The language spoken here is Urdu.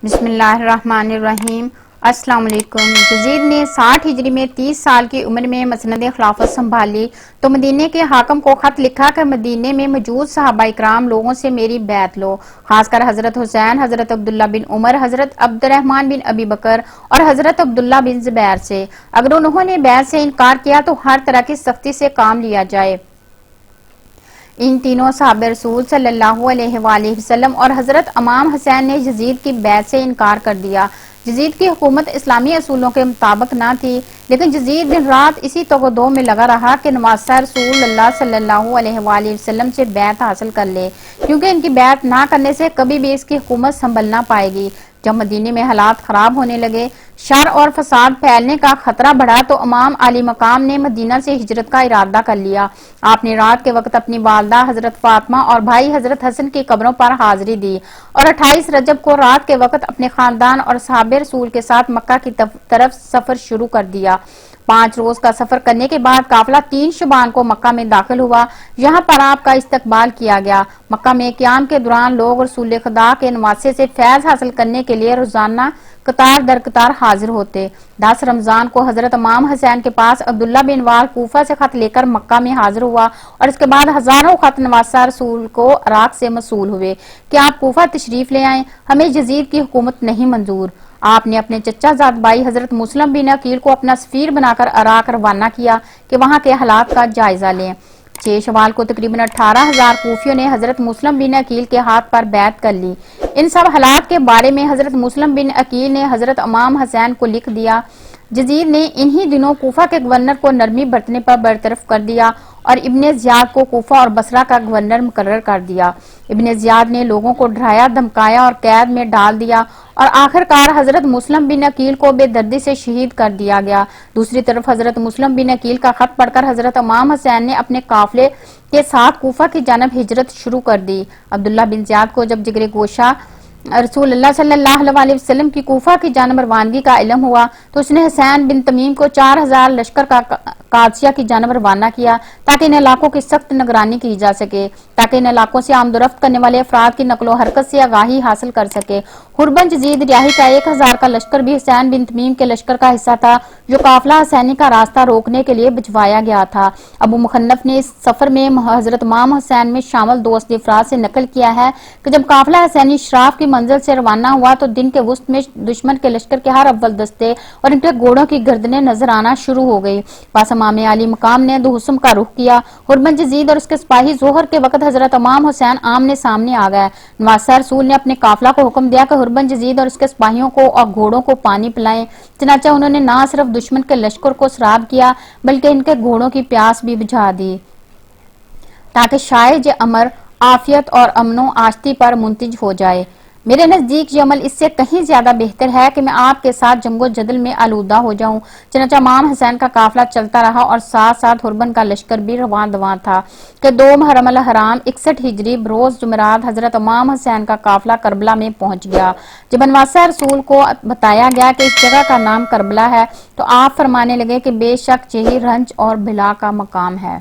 بسم اللہ الرحمن الرحیم۔ السلام علیکم۔ یزید نے 60 ہجری میں 30 سال کی عمر میں مسند خلافت سنبھالی تو مدینے کے حاکم کو خط لکھا کہ مدینے میں موجود صحابہ اکرام لوگوں سے میری بیعت لو، خاص کر حضرت حسین، حضرت عبداللہ بن عمر، حضرت عبد الرحمن بن ابی بکر اور حضرت عبداللہ بن زبیر سے۔ اگر انہوں نے بیعت سے انکار کیا تو ہر طرح کی سختی سے کام لیا جائے۔ ان تینوں صحابہ رسول صلی اللہ علیہ وآلہ وسلم اور حضرت امام حسین نے یزید کی بیعت سے انکار کر دیا۔ یزید کی حکومت اسلامی اصولوں کے مطابق نہ تھی، لیکن یزید دن رات اسی تگودو میں لگا رہا کہ نواسہ رسول اللہ صلی اللہ علیہ وآلہ وسلم سے بیعت حاصل کر لے، کیونکہ ان کی بیعت نہ کرنے سے کبھی بھی اس کی حکومت سنبھل نہ پائے گی۔ جب مدینے میں حالات خراب ہونے لگے، شر اور فساد پھیلنے کا خطرہ بڑھا تو امام علی مقام نے مدینہ سے ہجرت کا ارادہ کر لیا۔ آپ نے رات کے وقت اپنی والدہ حضرت فاطمہ اور بھائی حضرت حسن کی قبروں پر حاضری دی اور 28 رجب کو رات کے وقت اپنے خاندان اور صحابہ رسول کے ساتھ مکہ کی طرف سفر شروع کر دیا۔ 5 روز کا سفر کرنے کے بعد قافلہ 3 شعبان کو مکہ میں داخل ہوا۔ یہاں پر آپ کا استقبال کیا گیا۔ مکہ میں قیام کے دوران لوگ رسول خدا کے نواسے سے فیض حاصل کرنے کے لیے روزانہ قطار در قطار حاضر ہوتے۔ 10 رمضان کو حضرت امام حسین کے پاس عبداللہ بن وال کوفہ سے خط لے کر مکہ میں حاضر ہوا اور اس کے بعد ہزاروں خط نواسہ رسول کو عراق سے موصول ہوئے کہ آپ کوفہ تشریف لے آئیں، ہمیں یزید کی حکومت نہیں منظور۔ آپ نے اپنے چچا زاد بھائی حضرت مسلم بن عقیل کو اپنا سفیر بنا کر عراق روانہ کیا کہ وہاں کے حالات کا جائزہ لیں۔ 6 شوال کو تقریباً 18,000 کوفیوں نے حضرت مسلم بن عقیل کے ہاتھ پر بیعت کر لی۔ ان سب حالات کے بارے میں حضرت مسلم بن عقیل نے حضرت امام حسین کو لکھ دیا۔ یزید نے انہی دنوں کوفہ کے گورنر کو نرمی برتنے پر برطرف کر دیا اور ابن زیاد کو کوفہ اور بصرہ کا گورنر مقرر کر دیا۔ ابن زیاد نے لوگوں کو ڈرایا دھمکایا اور قید میں ڈال دیا اور آخر کار حضرت مسلم بن عقیل کو بے دردی سے شہید کر دیا گیا۔ دوسری طرف حضرت مسلم بن عقیل کا خط پڑھ کر حضرت امام حسین نے اپنے قافلے کے ساتھ کوفہ کی جانب ہجرت شروع کر دی۔ عبداللہ بن زیاد کو جب جگر گوشہ رسول اللہ صلی اللہ علیہ وسلم کی کوفہ کی جانب روانگی کا علم ہوا تو اس نے حسین بن تمیم کو 4000 لشکر کا قادسیہ کی جانب روانہ کیا تاکہ ان علاقوں کی سخت نگرانی کی جا سکے، تاکہ ان علاقوں سے آمد و رفت کرنے والے افراد کی نقل و حرکت سے آگاہی حاصل کر سکے۔ حربن یزید ریاحی کا 1000 کا لشکر بھی حسین بن تمیم کے لشکر کا حصہ تھا جو قافلہ حسینی کا راستہ روکنے کے لیے بھجوایا گیا تھا۔ ابو مخنف نے اس سفر میں حضرت امام حسین میں شامل دوست افراد سے نقل کیا ہے کہ جب قافلہ حسینی شراف کی منزل سے روانہ ہوا تو دن کے وسط میں دشمن کے لشکر کے ہر اول دستے اور ان کے گھوڑوں کی گردنیں نظر آنا شروع ہو گئی۔ پس امام علی مقام نے دوحسم کا رخ کیا۔ حربن یزید اور اس کے سپاہی ظہر کے وقت حضرت امام حسین آمنے سامنے آ گئے۔ نواسہ رسول نے اپنے قافلہ کو حکم دیا کہ حربن یزید اور اس کے سپاہیوں کو اور گھوڑوں کو پانی پلائیں۔ چنانچہ انہوں نے نہ صرف دشمن کے لشکر کو سراب کیا بلکہ ان کے گھوڑوں کی پیاس بھی بجھا دی تاکہ شائع امر عافیت اور امن و آشتی پر منتج ہو جائے۔ میرے نزدیک یہ عمل اس سے کہیں زیادہ بہتر ہے کہ میں آپ کے ساتھ جنگ و جدل میں آلودہ ہو جاؤں۔ چنانچہ امام حسین کا قافلہ چلتا رہا اور ساتھ ساتھ حربن کا لشکر بھی رواں دواں تھا کہ 2 محرم الحرام 61 ہجری بروز جمعرات حضرت امام حسین کا قافلہ کربلا میں پہنچ گیا۔ جب نواسہ رسول کو بتایا گیا کہ اس جگہ کا نام کربلا ہے تو آپ فرمانے لگے کہ بے شک یہی رنج اور بلا کا مقام ہے۔